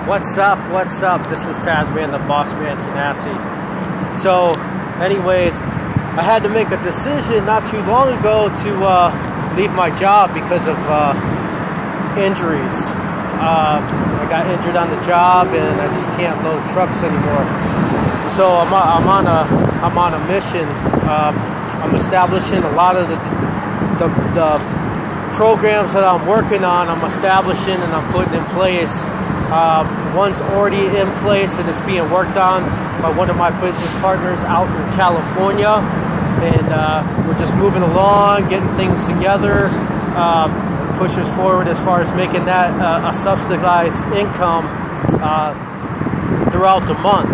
What's up? What's up? This is Tazman, the Bossman, Tanasi. So, anyways, I had to make a decision not too long ago to leave my job because of injuries. I got injured on the job, and I just can't load trucks anymore. So I'm on a mission. I'm establishing a lot of the programs that I'm working on. I'm establishing and I'm putting in place. One's already in place and it's being worked on by one of my business partners out in California, and we're just moving along, getting things together, pushing forward as far as making that a subsidized income throughout the month.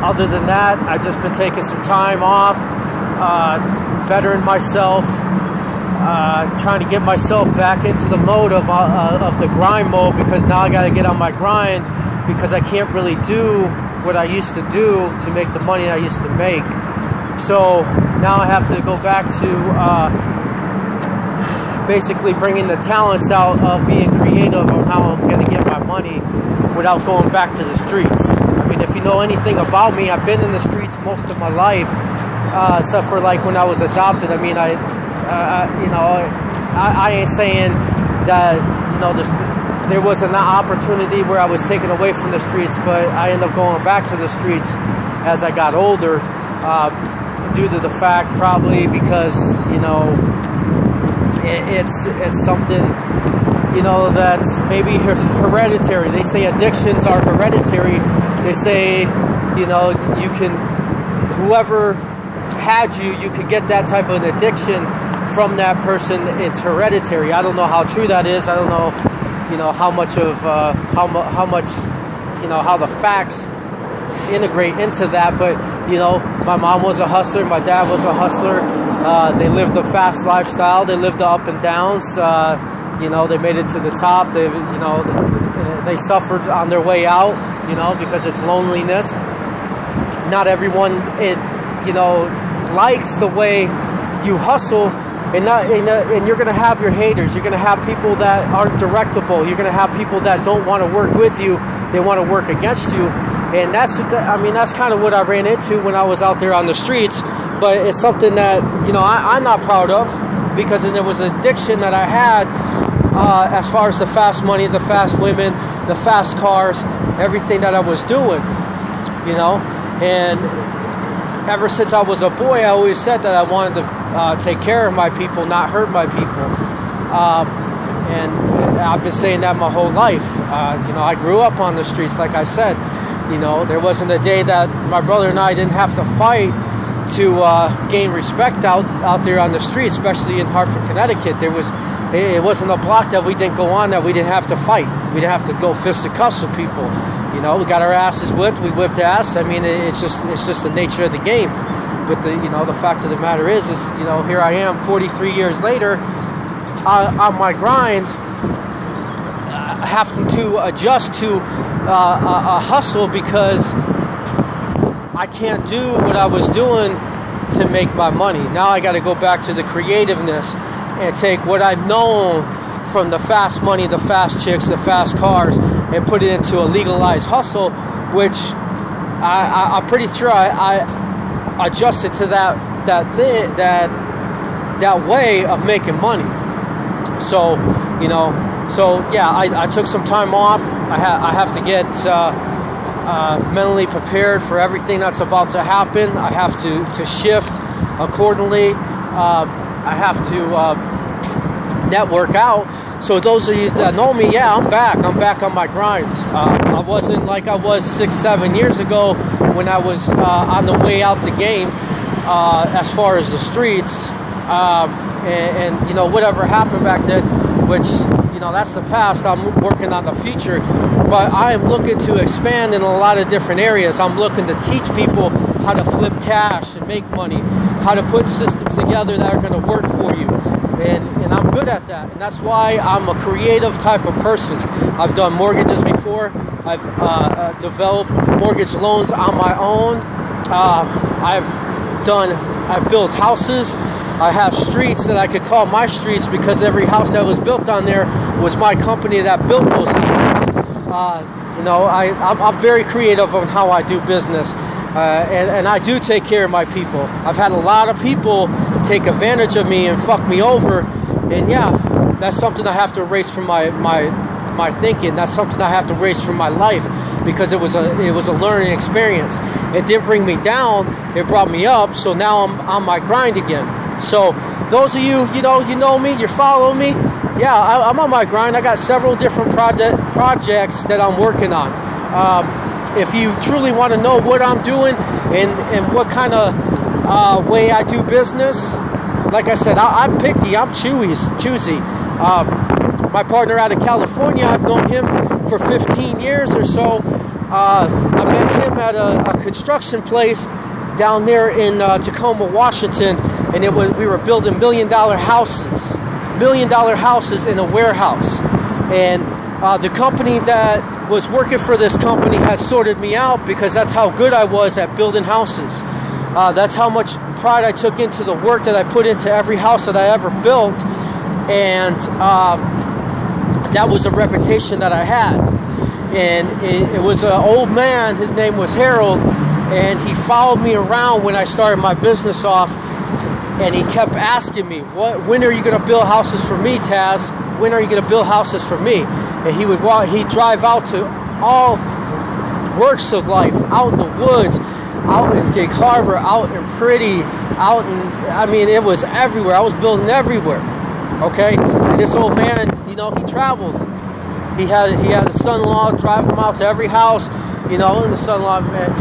Other than that, I've just been taking some time off, bettering myself, trying to get myself back into the mode of the grind mode, because now I got to get on my grind, because I can't really do what I used to do to make the money I used to make. So now I have to go back to basically bringing the talents out of being creative on how I'm going to get my money without going back to the streets. I mean, if you know anything about me, I've been in the streets most of my life, except for like when I was adopted. I mean, I ain't saying that, there was an opportunity where I was taken away from the streets, but I ended up going back to the streets as I got older, due to the fact probably because, it's something, that's maybe hereditary. They say addictions are hereditary. They say, you can, whoever had you could get that type of an addiction from that person. It's hereditary. I don't know how true that is. I don't know, how much of how the facts integrate into that. But my mom was a hustler. My dad was a hustler. They lived a fast lifestyle. They lived the up and downs. They made it to the top. They suffered on their way out. Because it's loneliness. Not everyone likes the way you hustle, and you're going to have your haters. You're going to have people that aren't directable. You're going to have people that don't want to work with you. They want to work against you, and that's kind of what I ran into when I was out there on the streets. But it's something that I'm not proud of, because there was an addiction that I had as far as the fast money, the fast women, the fast cars, everything that I was doing, and ever since I was a boy, I always said that I wanted to take care of my people, not hurt my people. And I've been saying that my whole life. I grew up on the streets, like I said. There wasn't a day that my brother and I didn't have to fight to gain respect out there on the streets, especially in Hartford, Connecticut. It wasn't a block that we didn't go on that we didn't have to fight. We didn't have to go fist and cuffs with people. We got our asses whipped. We whipped ass. I mean, it's just the nature of the game. But the fact of the matter is here I am 43 years later on my grind, having to adjust to a hustle, because I can't do what I was doing to make my money. Now I got to go back to the creativeness and take what I've known from the fast money, the fast chicks, the fast cars, and put it into a legalized hustle, which I'm pretty sure I adjusted to that way of making money. So I took some time off. I have to get mentally prepared for everything that's about to happen. I have to shift accordingly. I have to network out. So those of you that know me, I'm back on my grind. I wasn't like I was 6-7 years ago when I was on the way out the game, as far as the streets, and whatever happened back then, which that's the past. I'm working on the future, but I am looking to expand in a lot of different areas. I'm looking to teach people how to flip cash and make money, how to put systems together that are going to work for you. And I'm good at that. And that's why I'm a creative type of person. I've done mortgages before. I've developed mortgage loans on my own. I've built houses. I have streets that I could call my streets, because every house that was built on there was my company that built those houses. I'm very creative on how I do business, and I do take care of my people. I've had a lot of people take advantage of me and fuck me over, and yeah, that's something I have to erase from my thinking. That's something I have to erase from my life, because it was a learning experience. It didn't bring me down, it brought me up. So now I'm on my grind again. So those of you, you know me, you follow me. Yeah, I'm on my grind. I got several different projects that I'm working on. If you truly want to know what I'm doing and what kind of way I do business, like I said, I'm picky. I'm choosy. My partner out of California, I've known him for 15 years or so. I met him at a construction place down there in Tacoma, Washington, and we were building $1 million houses in a warehouse. And the company that was working for this company has sorted me out, because that's how good I was at building houses. That's how much pride I took into the work that I put into every house that I ever built. And that was a reputation that I had. And it was an old man, his name was Harold, and he followed me around when I started my business off, and he kept asking me, when are you going to build houses for me, Taz? When are you going to build houses for me? And he'd drive out to all works of life, out in the woods, out in Gig Harbor, out in Pretty, it was everywhere. I was building everywhere, okay? And this old man, he traveled. He had a son-in-law drive him out to every house, and the son-in-law, man,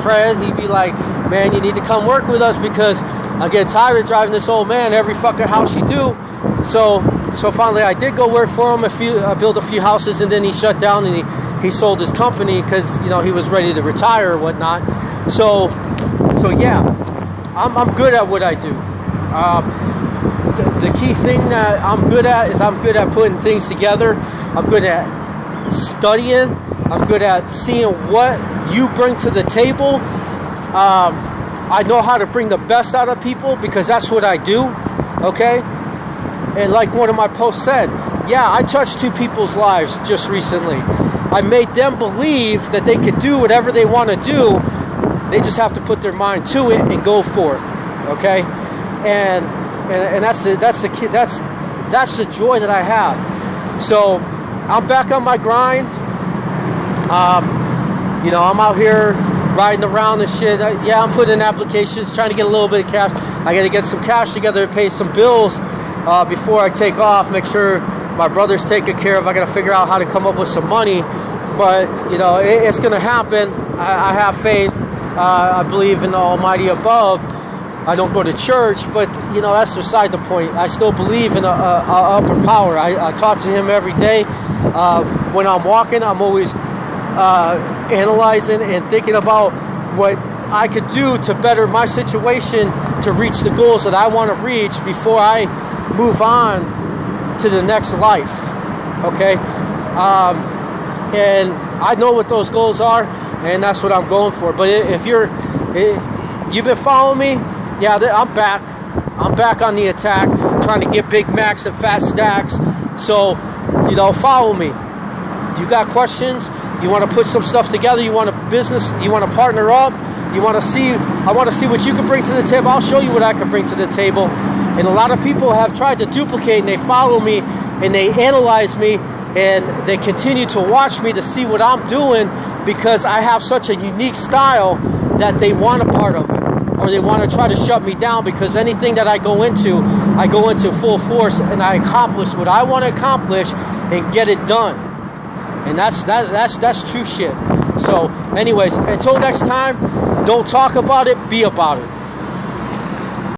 Fred, he'd be like, man, you need to come work with us, because I get tired of driving this old man every fucking house you do. So finally I did go work for him. Built a few houses, and then he shut down, and he sold his company because he was ready to retire or whatnot. So yeah, I'm good at what I do. The key thing that I'm good at is I'm good at putting things together. I'm good at studying. I'm good at seeing what you bring to the table. I know how to bring the best out of people, because that's what I do, okay? And like one of my posts said, yeah, I touched 2 people's lives just recently. I made them believe that they could do whatever they want to do. They just have to put their mind to it and go for it, okay? And that's the joy that I have. So I'm back on my grind. I'm out here riding around and shit. I'm putting in applications, trying to get a little bit of cash. I got to get some cash together to pay some bills before I take off. Make sure my brother's taken care of. I got to figure out how to come up with some money. But, it's going to happen. I have faith. I believe in the Almighty above. I don't go to church, but, that's beside the point. I still believe in a upper power. I talk to him every day. When I'm walking, I'm always analyzing and thinking about what I could do to better my situation to reach the goals that I want to reach before I move on to the next life, okay? And I know what those goals are, and that's what I'm going for. But if you've been following me, yeah, I'm back. I'm back on the attack, trying to get Big Macs and fat stacks. So, follow me. You got questions? You want to put some stuff together? You want a business? You want to partner up? I want to see what you can bring to the table. I'll show you what I can bring to the table. And a lot of people have tried to duplicate, and they follow me, and they analyze me, and they continue to watch me to see what I'm doing, because I have such a unique style that they want a part of it, or they want to try to shut me down, because anything that I go into full force, and I accomplish what I want to accomplish and get it done. And that's true shit. So anyways, until next time, don't talk about it, be about it.